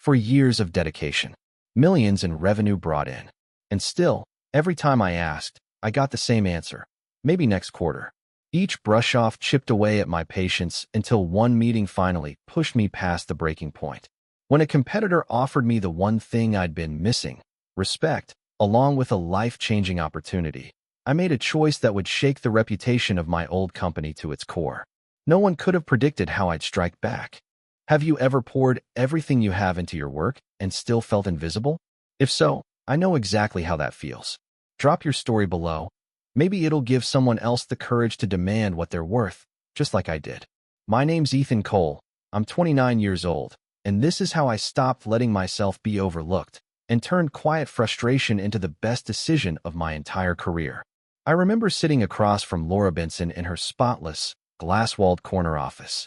For years of dedication, millions in revenue brought in. And still, every time I asked, I got the same answer. Maybe next quarter. Each brush-off chipped away at my patience until one meeting finally pushed me past the breaking point. When a competitor offered me the one thing I'd been missing, respect, along with a life-changing opportunity, I made a choice that would shake the reputation of my old company to its core. No one could have predicted how I'd strike back. Have you ever poured everything you have into your work and still felt invisible? If so, I know exactly how that feels. Drop your story below. Maybe it'll give someone else the courage to demand what they're worth, just like I did. My name's Ethan Cole. I'm 29 years old, and this is how I stopped letting myself be overlooked and turned quiet frustration into the best decision of my entire career. I remember sitting across from Laura Benson in her spotless, glass-walled corner office.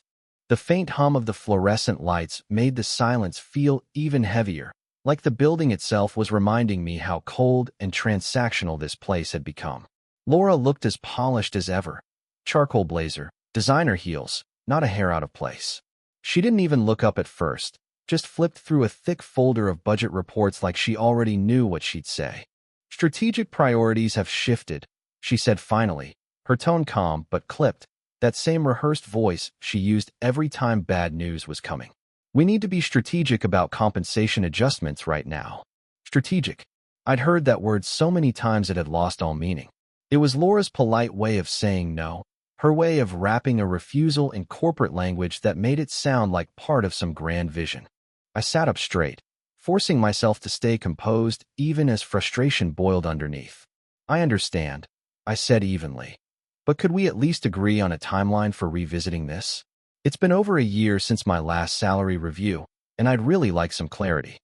The faint hum of the fluorescent lights made the silence feel even heavier, like the building itself was reminding me how cold and transactional this place had become. Laura looked as polished as ever. Charcoal blazer, designer heels, not a hair out of place. She didn't even look up at first, just flipped through a thick folder of budget reports like she already knew what she'd say. Strategic priorities have shifted, she said finally, her tone calm but clipped, that same rehearsed voice she used every time bad news was coming. We need to be strategic about compensation adjustments right now. Strategic. I'd heard that word so many times it had lost all meaning. It was Laura's polite way of saying no, her way of wrapping a refusal in corporate language that made it sound like part of some grand vision. I sat up straight, forcing myself to stay composed even as frustration boiled underneath. I understand, I said evenly. But could we at least agree on a timeline for revisiting this? It's been over a year since my last salary review, and I'd really like some clarity.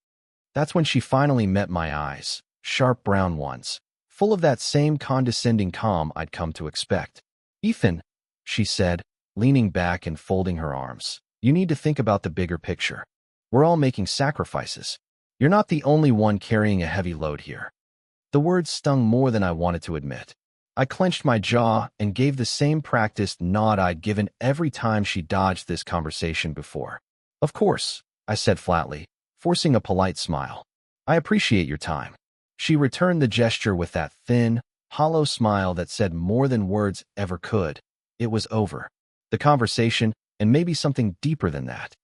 That's when she finally met my eyes, sharp brown ones, full of that same condescending calm I'd come to expect. Ethan, she said, leaning back and folding her arms, you need to think about the bigger picture. We're all making sacrifices. You're not the only one carrying a heavy load here. The words stung more than I wanted to admit. I clenched my jaw and gave the same practiced nod I'd given every time she dodged this conversation before. Of course, I said flatly, forcing a polite smile. I appreciate your time. She returned the gesture with that thin, hollow smile that said more than words ever could. It was over. The conversation, and maybe something deeper than that.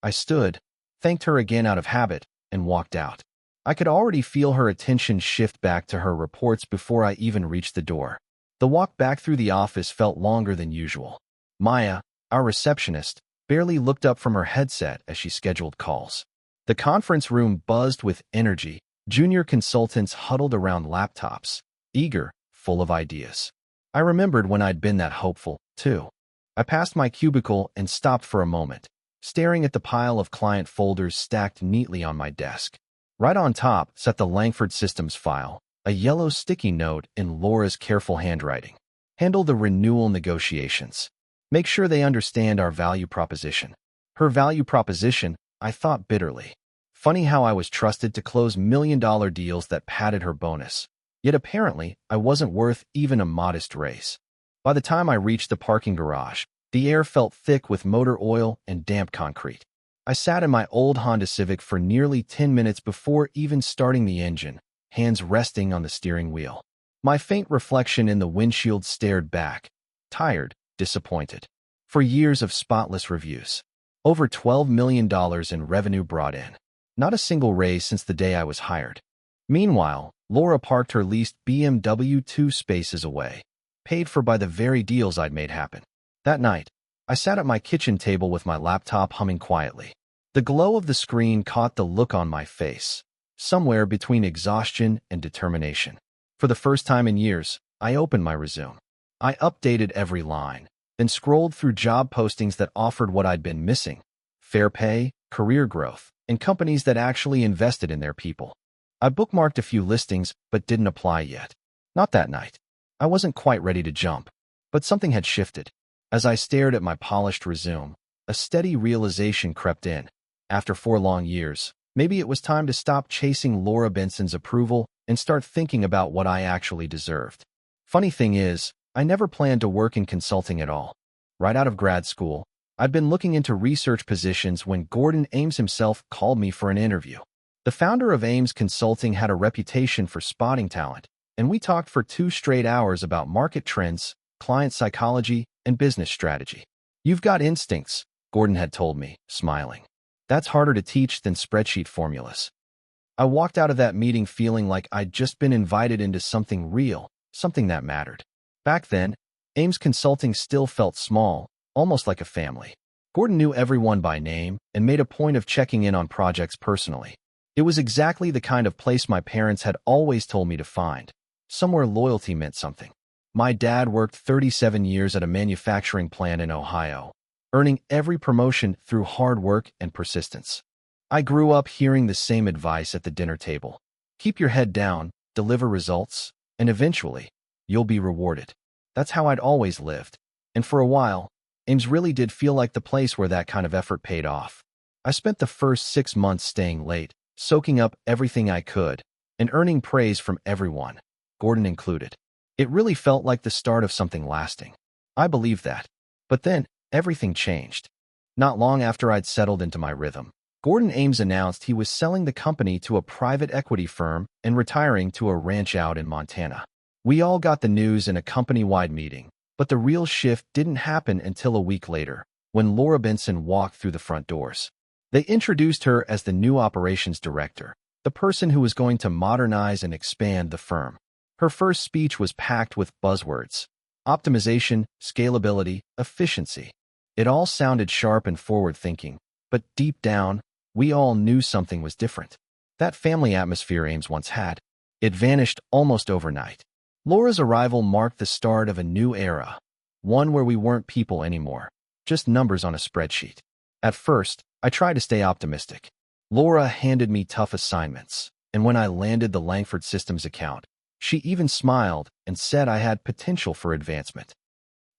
I stood, thanked her again out of habit, and walked out. I could already feel her attention shift back to her reports before I even reached the door. The walk back through the office felt longer than usual. Maya, our receptionist, barely looked up from her headset as she scheduled calls. The conference room buzzed with energy. Junior consultants huddled around laptops, eager, full of ideas. I remembered when I'd been that hopeful, too. I passed my cubicle and stopped for a moment, staring at the pile of client folders stacked neatly on my desk. Right on top sat the Langford Systems file, a yellow sticky note in Laura's careful handwriting. Handle the renewal negotiations. Make sure they understand our value proposition. Her value proposition, I thought bitterly. Funny how I was trusted to close million-dollar deals that padded her bonus. Yet apparently, I wasn't worth even a modest raise. By the time I reached the parking garage, the air felt thick with motor oil and damp concrete. I sat in my old Honda Civic for nearly 10 minutes before even starting the engine, hands resting on the steering wheel. My faint reflection in the windshield stared back, tired, disappointed. For years of spotless reviews. Over $12 million in revenue brought in. Not a single raise since the day I was hired. Meanwhile, Laura parked her leased BMW 2 spaces away, paid for by the very deals I'd made happen. That night, I sat at my kitchen table with my laptop humming quietly. The glow of the screen caught the look on my face, somewhere between exhaustion and determination. For the first time in years, I opened my resume. I updated every line, then scrolled through job postings that offered what I'd been missing: fair pay, career growth, and companies that actually invested in their people. I bookmarked a few listings, but didn't apply yet. Not that night. I wasn't quite ready to jump, but something had shifted. As I stared at my polished resume, a steady realization crept in. After 4 long years, maybe it was time to stop chasing Laura Benson's approval and start thinking about what I actually deserved. Funny thing is, I never planned to work in consulting at all. Right out of grad school, I'd been looking into research positions when Gordon Ames himself called me for an interview. The founder of Ames Consulting had a reputation for spotting talent, and we talked for 2 straight hours about market trends, client psychology, and business strategy. "You've got instincts," Gordon had told me, smiling. "That's harder to teach than spreadsheet formulas." I walked out of that meeting feeling like I'd just been invited into something real, something that mattered. Back then, Ames Consulting still felt small, almost like a family. Gordon knew everyone by name and made a point of checking in on projects personally. It was exactly the kind of place my parents had always told me to find, somewhere loyalty meant something. My dad worked 37 years at a manufacturing plant in Ohio, earning every promotion through hard work and persistence. I grew up hearing the same advice at the dinner table. Keep your head down, deliver results, and eventually, you'll be rewarded. That's how I'd always lived. And for a while, Ames really did feel like the place where that kind of effort paid off. I spent the first 6 months staying late, soaking up everything I could, and earning praise from everyone, Gordon included. It really felt like the start of something lasting. I believed that. But then, everything changed. Not long after I'd settled into my rhythm, Gordon Ames announced he was selling the company to a private equity firm and retiring to a ranch out in Montana. We all got the news in a company-wide meeting, but the real shift didn't happen until a week later, when Laura Benson walked through the front doors. They introduced her as the new operations director, the person who was going to modernize and expand the firm. Her first speech was packed with buzzwords: optimization, scalability, efficiency. It all sounded sharp and forward-thinking, but deep down, we all knew something was different. That family atmosphere Ames once had, it vanished almost overnight. Laura's arrival marked the start of a new era, one where we weren't people anymore, just numbers on a spreadsheet. At first, I tried to stay optimistic. Laura handed me tough assignments, and when I landed the Langford Systems account, she even smiled and said I had potential for advancement.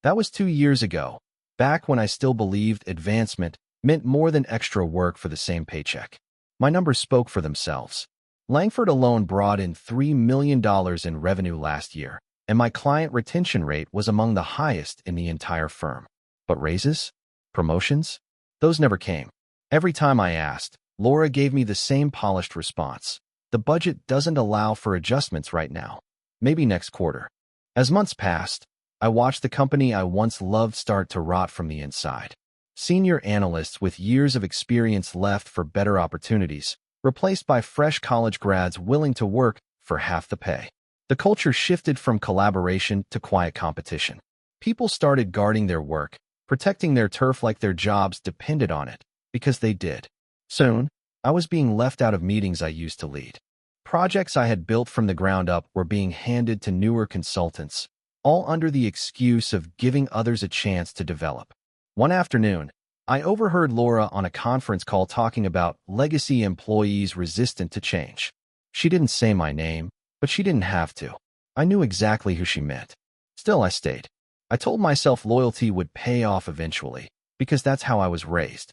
That was 2 years ago, back when I still believed advancement meant more than extra work for the same paycheck. My numbers spoke for themselves. Langford alone brought in $3 million in revenue last year, and my client retention rate was among the highest in the entire firm. But raises? Promotions? Those never came. Every time I asked, Laura gave me the same polished response: "The budget doesn't allow for adjustments right now. Maybe next quarter." As months passed, I watched the company I once loved start to rot from the inside. Senior analysts with years of experience left for better opportunities, replaced by fresh college grads willing to work for half the pay. The culture shifted from collaboration to quiet competition. People started guarding their work, protecting their turf like their jobs depended on it, because they did. Soon, I was being left out of meetings I used to lead. Projects I had built from the ground up were being handed to newer consultants, all under the excuse of giving others a chance to develop. One afternoon, I overheard Laura on a conference call talking about legacy employees resistant to change. She didn't say my name, but she didn't have to. I knew exactly who she meant. Still, I stayed. I told myself loyalty would pay off eventually, because that's how I was raised.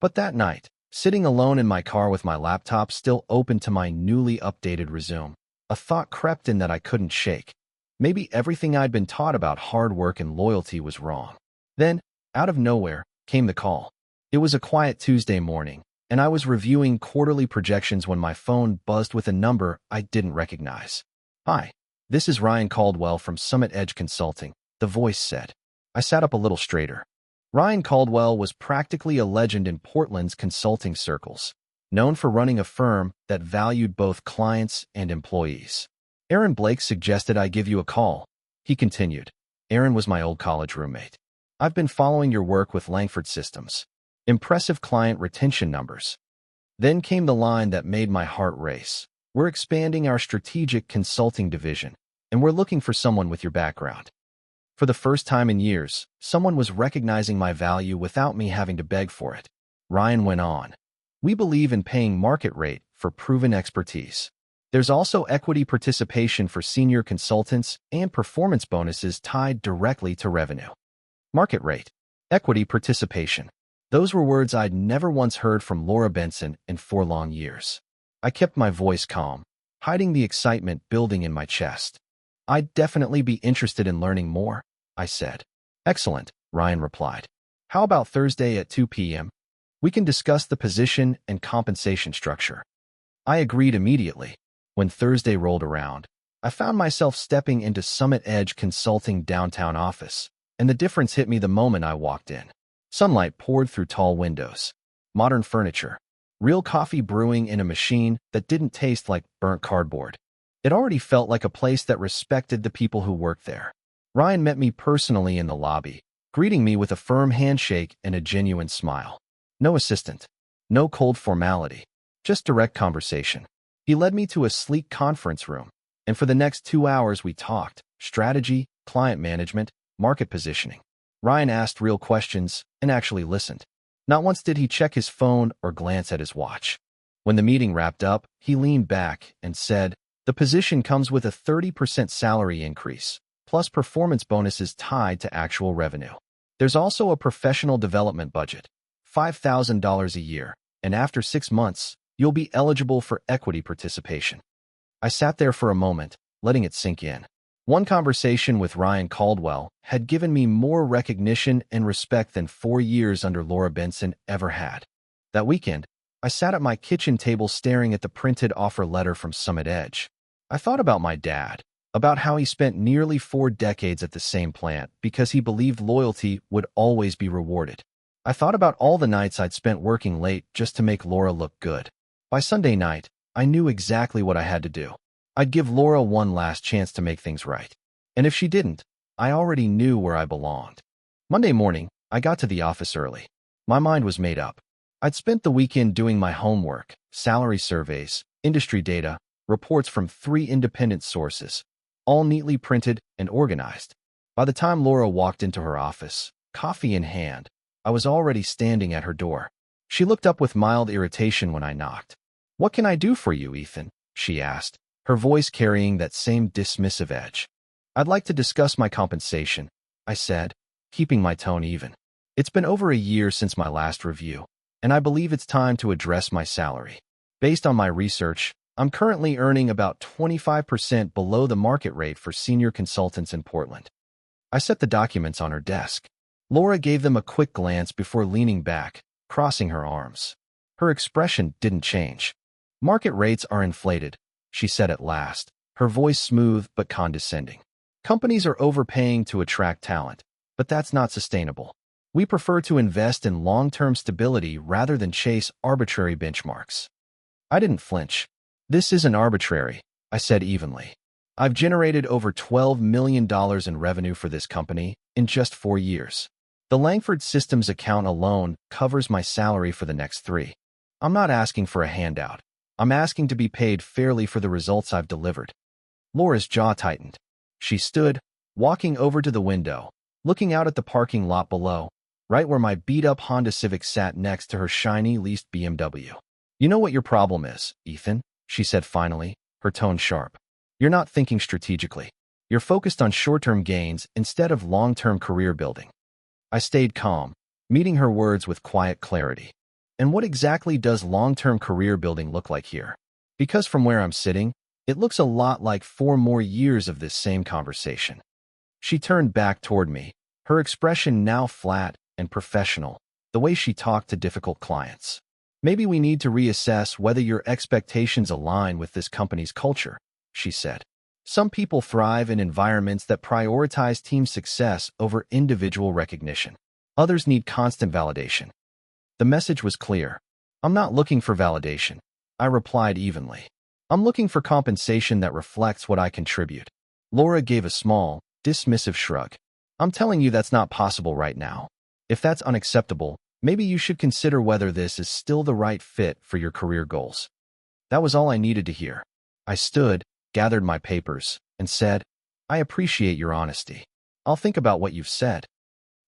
But that night, sitting alone in my car with my laptop still open to my newly updated resume, a thought crept in that I couldn't shake. Maybe everything I'd been taught about hard work and loyalty was wrong. Then, out of nowhere, came the call. It was a quiet Tuesday morning, and I was reviewing quarterly projections when my phone buzzed with a number I didn't recognize. "Hi, this is Ryan Caldwell from Summit Edge Consulting," the voice said. I sat up a little straighter. Ryan Caldwell was practically a legend in Portland's consulting circles, known for running a firm that valued both clients and employees. "Aaron Blake suggested I give you a call," he continued. Aaron was my old college roommate. "I've been following your work with Langford Systems. Impressive client retention numbers." Then came the line that made my heart race. "We're expanding our strategic consulting division, and we're looking for someone with your background." For the first time in years, someone was recognizing my value without me having to beg for it. Ryan went on. "We believe in paying market rate for proven expertise. There's also equity participation for senior consultants and performance bonuses tied directly to revenue." Market rate, equity participation. Those were words I'd never once heard from Laura Benson in 4 long years. I kept my voice calm, hiding the excitement building in my chest. "I'd definitely be interested in learning more," I said. "Excellent," Ryan replied. How about Thursday at 2 p.m.? We can discuss the position and compensation structure. I agreed immediately. When Thursday rolled around, I found myself stepping into Summit Edge Consulting downtown office, and the difference hit me the moment I walked in. Sunlight poured through tall windows, modern furniture, real coffee brewing in a machine that didn't taste like burnt cardboard. It already felt like a place that respected the people who worked there. Ryan met me personally in the lobby, greeting me with a firm handshake and a genuine smile. No assistant, no cold formality, just direct conversation. He led me to a sleek conference room, and for the next 2 hours we talked strategy, client management, market positioning. Ryan asked real questions and actually listened. Not once did he check his phone or glance at his watch. When the meeting wrapped up, he leaned back and said, "The position comes with a 30% salary increase, plus performance bonuses tied to actual revenue. There's also a professional development budget, $5,000 a year, and after 6 months, you'll be eligible for equity participation." I sat there for a moment, letting it sink in. One conversation with Ryan Caldwell had given me more recognition and respect than 4 years under Laura Benson ever had. That weekend, I sat at my kitchen table staring at the printed offer letter from Summit Edge. I thought about my dad, about how he spent nearly 4 decades at the same plant because he believed loyalty would always be rewarded. I thought about all the nights I'd spent working late just to make Laura look good. By Sunday night, I knew exactly what I had to do. I'd give Laura one last chance to make things right. And if she didn't, I already knew where I belonged. Monday morning, I got to the office early. My mind was made up. I'd spent the weekend doing my homework, salary surveys, industry data, reports from 3 independent sources, all neatly printed and organized. By the time Laura walked into her office, coffee in hand, I was already standing at her door. She looked up with mild irritation when I knocked. "What can I do for you, Ethan?" she asked, her voice carrying that same dismissive edge. "I'd like to discuss my compensation," I said, keeping my tone even. "It's been over a year since my last review, and I believe it's time to address my salary. Based on my research, I'm currently earning about 25% below the market rate for senior consultants in Portland." I set the documents on her desk. Laura gave them a quick glance before leaning back, crossing her arms. Her expression didn't change. "Market rates are inflated," she said at last, her voice smooth but condescending. "Companies are overpaying to attract talent, but that's not sustainable. We prefer to invest in long-term stability rather than chase arbitrary benchmarks." I didn't flinch. "This isn't arbitrary," I said evenly. "I've generated over $12 million in revenue for this company in just 4 years. The Langford Systems account alone covers my salary for the next 3. I'm not asking for a handout. I'm asking to be paid fairly for the results I've delivered." Laura's jaw tightened. She stood, walking over to the window, looking out at the parking lot below, right where my beat-up Honda Civic sat next to her shiny leased BMW. "You know what your problem is, Ethan," she said finally, her tone sharp. "You're not thinking strategically. You're focused on short-term gains instead of long-term career building." I stayed calm, meeting her words with quiet clarity. "And what exactly does long-term career building look like here? Because from where I'm sitting, it looks a lot like 4 more years of this same conversation." She turned back toward me, her expression now flat and professional, the way she talked to difficult clients. "Maybe we need to reassess whether your expectations align with this company's culture," she said. "Some people thrive in environments that prioritize team success over individual recognition. Others need constant validation." The message was clear. "I'm not looking for validation," I replied evenly. "I'm looking for compensation that reflects what I contribute." Laura gave a small, dismissive shrug. "I'm telling you that's not possible right now. If that's unacceptable, maybe you should consider whether this is still the right fit for your career goals." That was all I needed to hear. I stood, gathered my papers, and said, "I appreciate your honesty. I'll think about what you've said."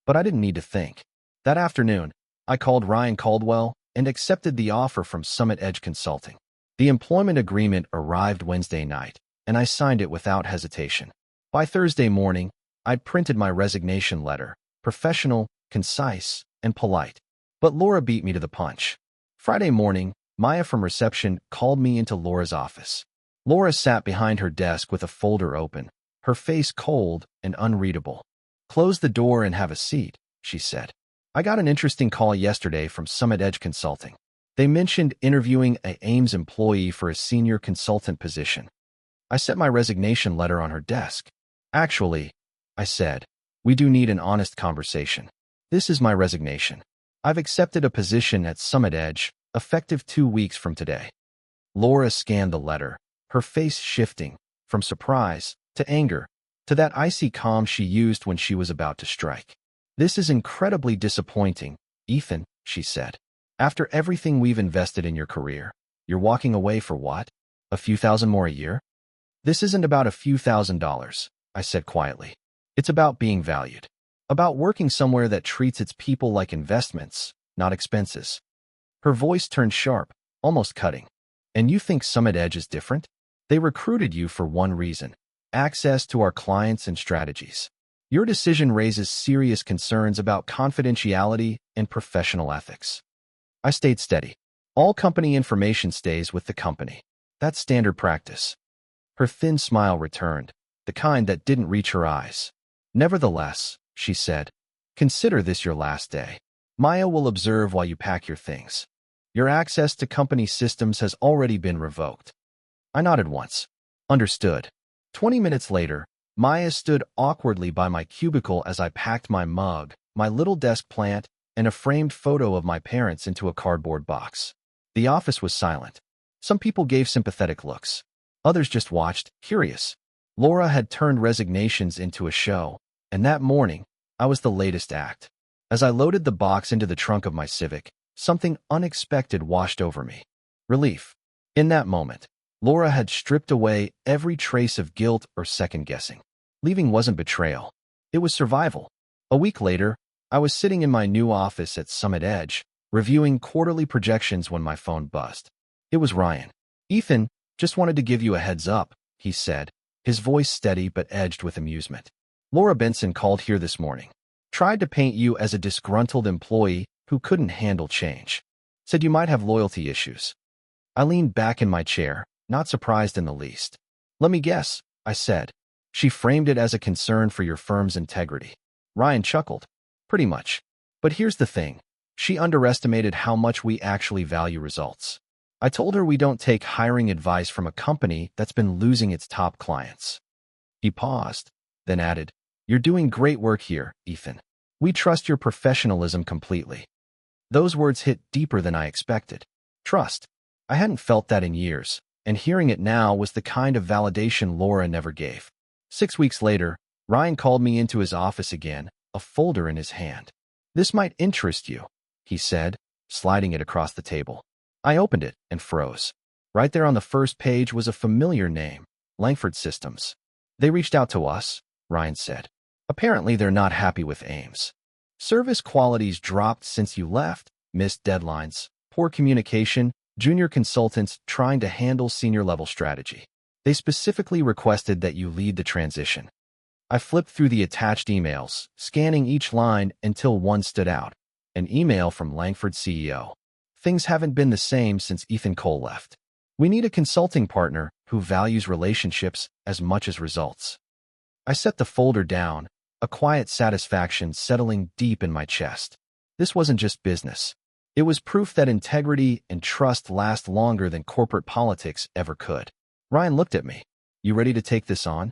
But I didn't need to think. That afternoon, I called Ryan Caldwell and accepted the offer from Summit Edge Consulting. The employment agreement arrived Wednesday night, and I signed it without hesitation. By Thursday morning, I'd printed my resignation letter, professional, concise, and polite. But Laura beat me to the punch. Friday morning, Maya from reception called me into Laura's office. Laura sat behind her desk with a folder open, her face cold and unreadable. "Close the door and have a seat," she said. I got an interesting call yesterday from Summit Edge Consulting. They mentioned interviewing a Ames employee for a senior consultant position. I set my resignation letter on her desk. Actually, I said, we do need an honest conversation. This is my resignation. I've accepted a position at Summit Edge, effective 2 weeks from today. Laura scanned the letter, her face shifting from surprise to anger to that icy calm she used when she was about to strike. This is incredibly disappointing, Ethan, she said. After everything we've invested in your career, you're walking away for what? A few thousand more a year? This isn't about a few $1,000s, I said quietly. It's about being valued. About working somewhere that treats its people like investments, not expenses. Her voice turned sharp, almost cutting. And you think Summit Edge is different? They recruited you for one reason: access to our clients and strategies. Your decision raises serious concerns about confidentiality and professional ethics. I stayed steady. All company information stays with the company. That's standard practice. Her thin smile returned, the kind that didn't reach her eyes. Nevertheless, she said, consider this your last day. Maya will observe while you pack your things. Your access to company systems has already been revoked. I nodded once. Understood. 20 minutes later, Maya stood awkwardly by my cubicle as I packed my mug, my little desk plant, and a framed photo of my parents into a cardboard box. The office was silent. Some people gave sympathetic looks. Others just watched, curious. Laura had turned resignations into a show, and that morning, I was the latest act. As I loaded the box into the trunk of my Civic, something unexpected washed over me. Relief. In that moment, Laura had stripped away every trace of guilt or second-guessing. Leaving wasn't betrayal. It was survival. A week later, I was sitting in my new office at Summit Edge, reviewing quarterly projections when my phone buzzed. It was Ryan. Ethan, just wanted to give you a heads up, he said, his voice steady but edged with amusement. Laura Benson called here this morning. Tried to paint you as a disgruntled employee who couldn't handle change. Said you might have loyalty issues. I leaned back in my chair, not surprised in the least. Let me guess, I said. She framed it as a concern for your firm's integrity. Ryan chuckled. Pretty much. But here's the thing. She underestimated how much we actually value results. I told her we don't take hiring advice from a company that's been losing its top clients. He paused, then added, You're doing great work here, Ethan. We trust your professionalism completely. Those words hit deeper than I expected. Trust. I hadn't felt that in years, and hearing it now was the kind of validation Laura never gave. 6 weeks later, Ryan called me into his office again, a folder in his hand. This might interest you, he said, sliding it across the table. I opened it and froze. Right there on the first page was a familiar name, Langford Systems. They reached out to us, Ryan said. Apparently they're not happy with Ames. Service quality's dropped since you left, missed deadlines, poor communication, junior consultants trying to handle senior-level strategy. They specifically requested that you lead the transition. I flipped through the attached emails, scanning each line until one stood out. An email from Langford CEO. Things haven't been the same since Ethan Cole left. We need a consulting partner who values relationships as much as results. I set the folder down, a quiet satisfaction settling deep in my chest. This wasn't just business. It was proof that integrity and trust last longer than corporate politics ever could. Ryan looked at me. You ready to take this on?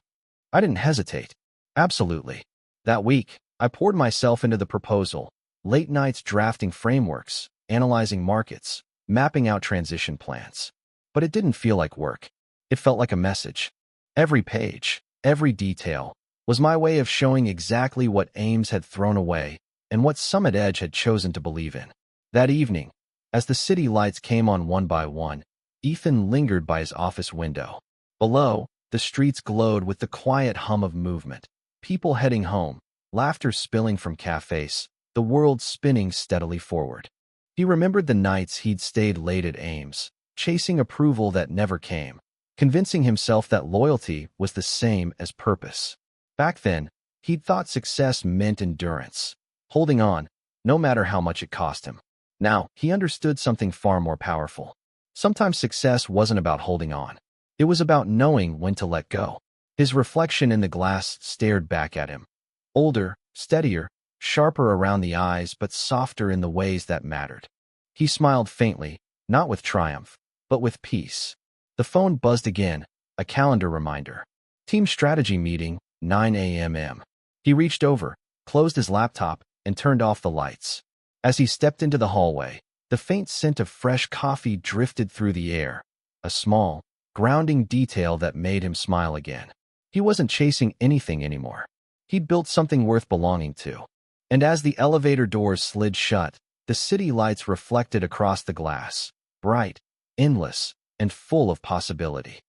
I didn't hesitate. Absolutely. That week, I poured myself into the proposal, late nights drafting frameworks, analyzing markets, mapping out transition plans. But it didn't feel like work. It felt like a message. Every page, every detail, was my way of showing exactly what Ames had thrown away and what Summit Edge had chosen to believe in. That evening, as the city lights came on one by one, Ethan lingered by his office window. Below, the streets glowed with the quiet hum of movement. People heading home, laughter spilling from cafes, the world spinning steadily forward. He remembered the nights he'd stayed late at Ames, chasing approval that never came, convincing himself that loyalty was the same as purpose. Back then, he'd thought success meant endurance, holding on, no matter how much it cost him. Now, he understood something far more powerful. Sometimes success wasn't about holding on. It was about knowing when to let go. His reflection in the glass stared back at him. Older, steadier, sharper around the eyes but softer in the ways that mattered. He smiled faintly, not with triumph, but with peace. The phone buzzed again, a calendar reminder. Team strategy meeting, 9 a.m. He reached over, closed his laptop, and turned off the lights. As he stepped into the hallway, the faint scent of fresh coffee drifted through the air, a small, grounding detail that made him smile again. He wasn't chasing anything anymore. He'd built something worth belonging to. And as the elevator doors slid shut, the city lights reflected across the glass, bright, endless, and full of possibility.